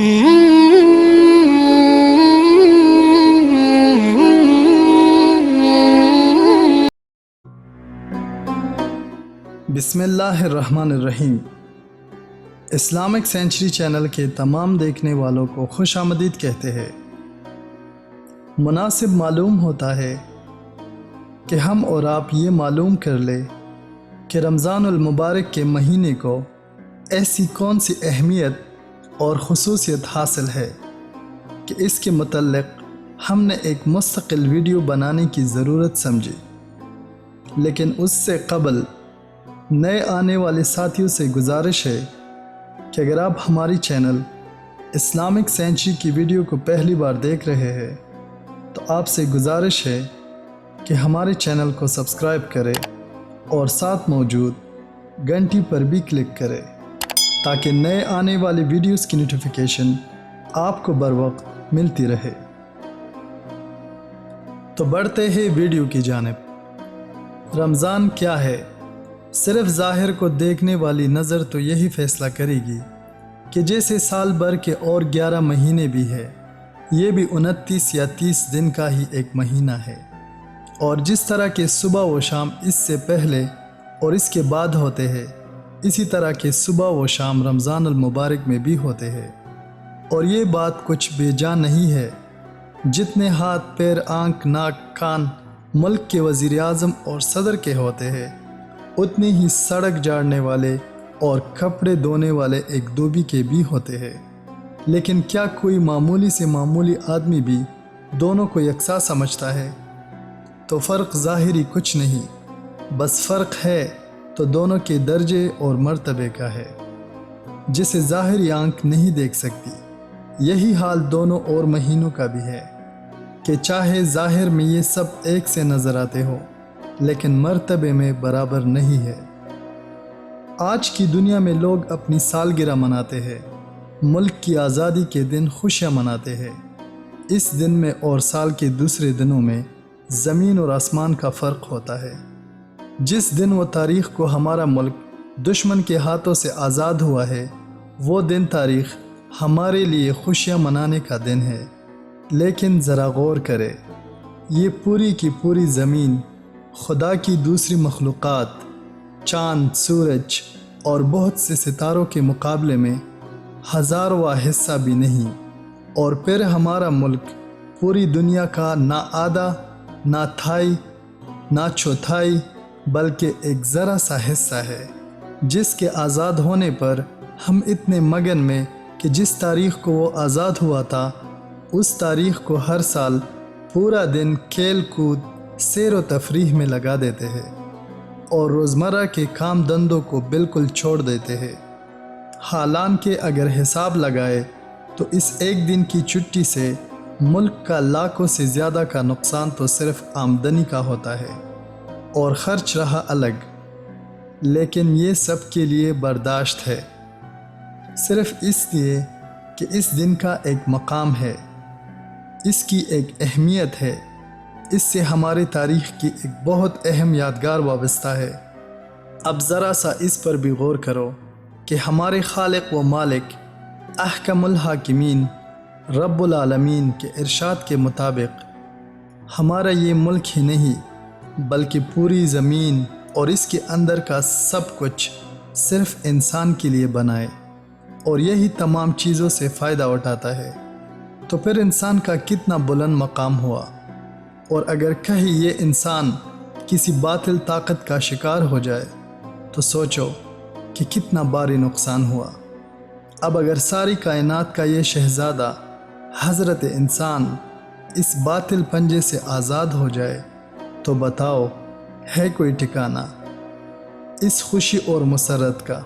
بسم اللہ الرحمن الرحیم۔ اسلامک سینچری چینل کے تمام دیکھنے والوں کو خوش آمدید کہتے ہیں۔ مناسب معلوم ہوتا ہے کہ ہم اور آپ یہ معلوم کر لیں کہ رمضان المبارک کے مہینے کو ایسی کون سی اہمیت اور خصوصیت حاصل ہے کہ اس کے متعلق ہم نے ایک مستقل ویڈیو بنانے کی ضرورت سمجھی۔ لیکن اس سے قبل نئے آنے والے ساتھیوں سے گزارش ہے کہ اگر آپ ہماری چینل اسلامک سینچری کی ویڈیو کو پہلی بار دیکھ رہے ہیں تو آپ سے گزارش ہے کہ ہمارے چینل کو سبسکرائب کریں اور ساتھ موجود گھنٹی پر بھی کلک کریں تاکہ نئے آنے والی ویڈیوز کی نوٹیفیکیشن آپ کو بر وقت ملتی رہے۔ تو بڑھتے ہیں ویڈیو کی جانب۔ رمضان کیا ہے؟ صرف ظاہر کو دیکھنے والی نظر تو یہی فیصلہ کرے گی کہ جیسے سال بھر کے اور 11 مہینے بھی ہے، یہ بھی 29 یا 30 دن کا ہی ایک مہینہ ہے، اور جس طرح کے صبح و شام اس سے پہلے اور اس کے بعد ہوتے ہیں، اسی طرح کے صبح و شام رمضان المبارک میں بھی ہوتے ہیں۔ اور یہ بات کچھ بے جان نہیں ہے۔ جتنے ہاتھ پیر آنکھ ناک کان ملک کے وزیر اعظم اور صدر کے ہوتے ہیں، اتنے ہی سڑک جاڑنے والے اور کپڑے دھونے والے ایک دھوبی کے بھی ہوتے ہیں۔ لیکن کیا کوئی معمولی سے معمولی آدمی بھی دونوں کو یکساں سمجھتا ہے؟ تو فرق ظاہری کچھ نہیں، بس فرق ہے تو دونوں کے درجے اور مرتبے کا ہے، جسے ظاہری آنکھ نہیں دیکھ سکتی۔ یہی حال دونوں اور مہینوں کا بھی ہے کہ چاہے ظاہر میں یہ سب ایک سے نظر آتے ہو، لیکن مرتبے میں برابر نہیں ہے۔ آج کی دنیا میں لوگ اپنی سالگرہ مناتے ہیں، ملک کی آزادی کے دن خوشیاں مناتے ہیں۔ اس دن میں اور سال کے دوسرے دنوں میں زمین اور آسمان کا فرق ہوتا ہے۔ جس دن و تاریخ کو ہمارا ملک دشمن کے ہاتھوں سے آزاد ہوا ہے، وہ دن تاریخ ہمارے لیے خوشیاں منانے کا دن ہے۔ لیکن ذرا غور کرے، یہ پوری کی پوری زمین خدا کی دوسری مخلوقات، چاند، سورج اور بہت سے ستاروں کے مقابلے میں ہزارواں حصہ بھی نہیں، اور پھر ہمارا ملک پوری دنیا کا نہ آدھا، نہ تھائی، نہ چوتھائی، بلکہ ایک ذرا سا حصہ ہے، جس کے آزاد ہونے پر ہم اتنے مگن میں کہ جس تاریخ کو وہ آزاد ہوا تھا، اس تاریخ کو ہر سال پورا دن کھیل کود، سیر و تفریح میں لگا دیتے ہیں، اور روزمرہ کے کام دھندوں کو بالکل چھوڑ دیتے ہیں۔ حالانکہ اگر حساب لگائے تو اس ایک دن کی چھٹی سے ملک کا لاکھوں سے زیادہ کا نقصان تو صرف آمدنی کا ہوتا ہے، اور خرچ رہا الگ۔ لیکن یہ سب کے لیے برداشت ہے، صرف اس لیے کہ اس دن کا ایک مقام ہے، اس کی ایک اہمیت ہے، اس سے ہماری تاریخ کی ایک بہت اہم یادگار وابستہ ہے۔ اب ذرا سا اس پر بھی غور کرو کہ ہمارے خالق و مالک احکم الحاکمین رب العالمین کے ارشاد کے مطابق ہمارا یہ ملک ہی نہیں بلکہ پوری زمین اور اس کے اندر کا سب کچھ صرف انسان کے لیے بنائے، اور یہی تمام چیزوں سے فائدہ اٹھاتا ہے۔ تو پھر انسان کا کتنا بلند مقام ہوا، اور اگر کہیں یہ انسان کسی باطل طاقت کا شکار ہو جائے تو سوچو کہ کتنا بھاری نقصان ہوا۔ اب اگر ساری کائنات کا یہ شہزادہ حضرت انسان اس باطل پنجے سے آزاد ہو جائے تو بتاؤ ہے کوئی ٹھکانہ اس خوشی اور مسرت کا؟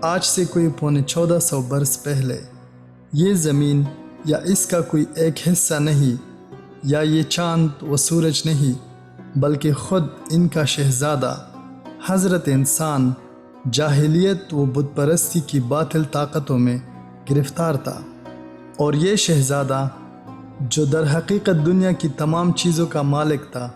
آج سے کوئی 1400 برس پہلے یہ زمین یا اس کا کوئی ایک حصہ نہیں، یا یہ چاند و سورج نہیں، بلکہ خود ان کا شہزادہ حضرت انسان جاہلیت و بت پرستی کی باطل طاقتوں میں گرفتار تھا، اور یہ شہزادہ جو در حقیقت دنیا کی تمام چیزوں کا مالک تھا،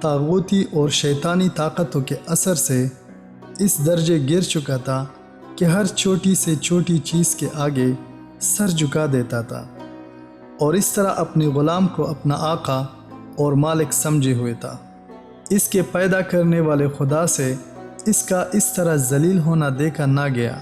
طاغوتی اور شیطانی طاقتوں کے اثر سے اس درجے گر چکا تھا کہ ہر چھوٹی سے چھوٹی چیز کے آگے سر جھکا دیتا تھا اور اس طرح اپنے غلام کو اپنا آقا اور مالک سمجھے ہوئے تھا۔ اس کے پیدا کرنے والے خدا سے اس کا اس طرح ذلیل ہونا دیکھا نہ گیا،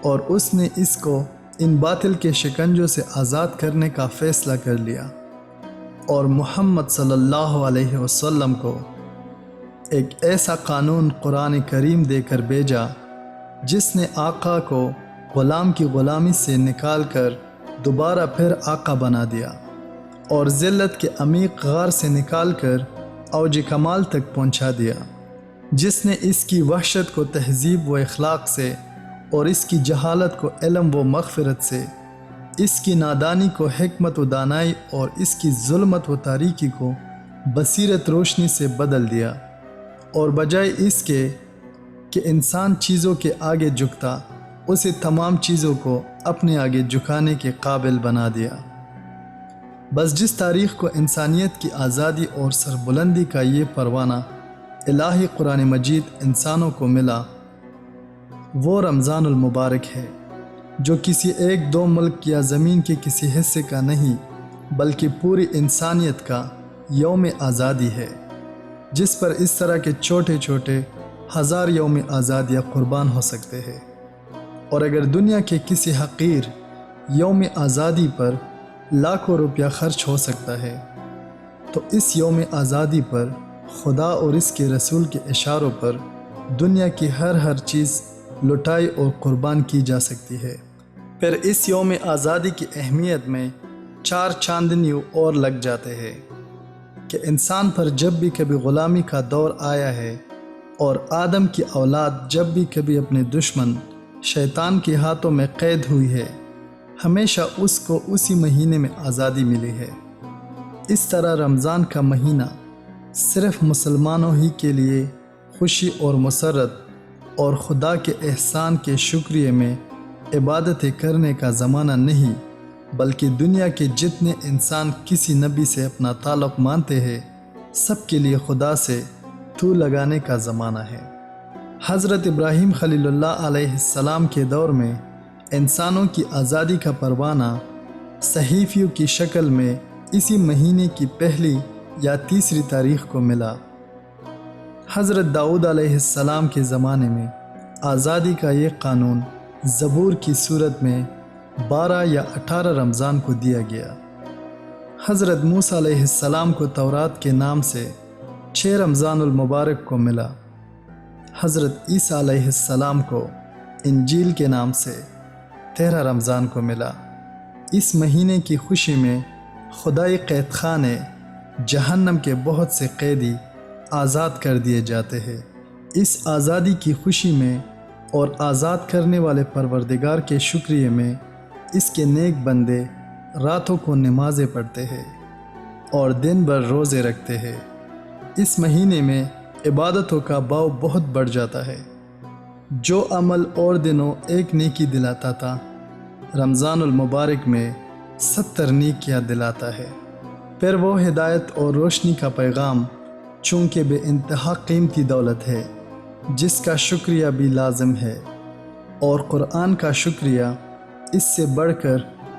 اور اس نے اس کو ان باطل کے شکنجوں سے آزاد کرنے کا فیصلہ کر لیا، اور محمد صلی اللہ علیہ وسلم کو ایک ایسا قانون قرآن کریم دے کر بھیجا جس نے آقا کو غلام کی غلامی سے نکال کر دوبارہ پھر آقا بنا دیا، اور ذلت کے عمیق غار سے نکال کر اوج کمال تک پہنچا دیا، جس نے اس کی وحشت کو تہذیب و اخلاق سے اور اس کی جہالت کو علم و مغفرت سے، اس کی نادانی کو حکمت و دانائی اور اس کی ظلمت و تاریکی کو بصیرت روشنی سے بدل دیا، اور بجائے اس کے کہ انسان چیزوں کے آگے جھکتا، اسے تمام چیزوں کو اپنے آگے جھکانے کے قابل بنا دیا۔ بس جس تاریخ کو انسانیت کی آزادی اور سربلندی کا یہ پروانہ الہی قرآن مجید انسانوں کو ملا، وہ رمضان المبارک ہے، جو کسی ایک دو ملک یا زمین کے کسی حصے کا نہیں بلکہ پوری انسانیت کا یوم آزادی ہے، جس پر اس طرح کے چھوٹے چھوٹے ہزار یوم آزادیاں قربان ہو سکتے ہیں۔ اور اگر دنیا کے کسی حقیر یوم آزادی پر لاکھوں روپیہ خرچ ہو سکتا ہے، تو اس یوم آزادی پر خدا اور اس کے رسول کے اشاروں پر دنیا کی ہر چیز لٹائی اور قربان کی جا سکتی ہے۔ پھر اس یوم آزادی کی اہمیت میں 4 چاندنیوں اور لگ جاتے ہیں کہ انسان پر جب بھی کبھی غلامی کا دور آیا ہے، اور آدم کی اولاد جب بھی کبھی اپنے دشمن شیطان کے ہاتھوں میں قید ہوئی ہے، ہمیشہ اس کو اسی مہینے میں آزادی ملی ہے۔ اس طرح رمضان کا مہینہ صرف مسلمانوں ہی کے لیے خوشی اور مسرت اور خدا کے احسان کے شکریہ میں عبادتیں کرنے کا زمانہ نہیں، بلکہ دنیا کے جتنے انسان کسی نبی سے اپنا تعلق مانتے ہیں، سب کے لیے خدا سے تو لگانے کا زمانہ ہے۔ حضرت ابراہیم خلیل اللہ علیہ السلام کے دور میں انسانوں کی آزادی کا پروانہ صحیفیوں کی شکل میں اسی مہینے کی پہلی یا تیسری تاریخ کو ملا۔ حضرت داؤد علیہ السلام کے زمانے میں آزادی کا یہ قانون زبور کی صورت میں 12 یا 18 رمضان کو دیا گیا۔ حضرت موسیٰ علیہ السلام کو تورات کے نام سے 6 رمضان المبارک کو ملا۔ حضرت عیسیٰ علیہ السلام کو انجیل کے نام سے 13 رمضان کو ملا۔ اس مہینے کی خوشی میں خدائی قید خانے جہنم کے بہت سے قیدی آزاد کر دیے جاتے ہیں۔ اس آزادی کی خوشی میں اور آزاد کرنے والے پروردگار کے شکریہ میں اس کے نیک بندے راتوں کو نمازیں پڑھتے ہیں اور دن بھر روزے رکھتے ہیں۔ اس مہینے میں عبادتوں کا باؤ بہت بڑھ جاتا ہے۔ جو عمل اور دنوں ایک نیکی دلاتا تھا، رمضان المبارک میں 70 نیکیاں دلاتا ہے۔ پھر وہ ہدایت اور روشنی کا پیغام، چونکہ بے انتہا قیمتی دولت ہے، جس کا شکریہ بھی لازم ہے، اور قرآن کا شکریہ اس سے بڑھ کر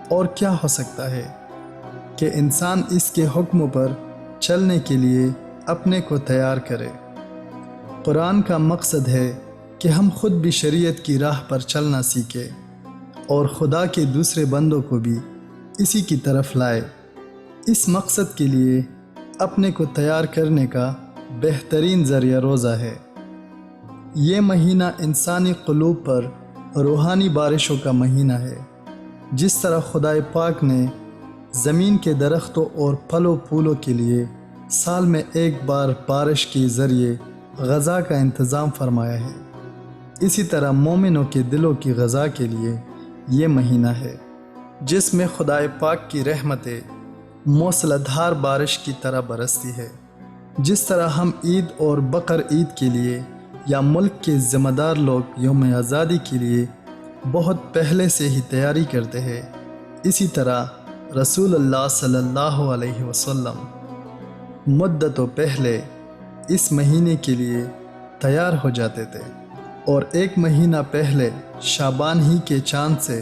اور کیا ہو سکتا ہے کہ انسان اس کے حکموں پر چلنے کے لیے اپنے کو تیار کرے۔ قرآن کا مقصد ہے کہ ہم خود بھی شریعت کی راہ پر چلنا سیکھیں اور خدا کے دوسرے بندوں کو بھی اسی کی طرف لائے۔ اس مقصد کے لیے اپنے کو تیار کرنے کا بہترین ذریعہ روزہ ہے۔ یہ مہینہ انسانی قلوب پر روحانی بارشوں کا مہینہ ہے۔ جس طرح خدائے پاک نے زمین کے درختوں اور پھلوں پھولوں کے لیے سال میں ایک بار بارش کے ذریعے غذا کا انتظام فرمایا ہے، اسی طرح مومنوں کے دلوں کی غذا کے لیے یہ مہینہ ہے، جس میں خدائے پاک کی رحمتیں موسلادھار بارش کی طرح برستی ہے۔ جس طرح ہم عید اور بقر عید کے لیے یا ملک کے ذمہ دار لوگ یوم آزادی کے لیے بہت پہلے سے ہی تیاری کرتے ہیں، اسی طرح رسول اللہ صلی اللہ علیہ وسلم مدتوں پہلے اس مہینے کے لیے تیار ہو جاتے تھے، اور ایک مہینہ پہلے شعبان ہی کے چاند سے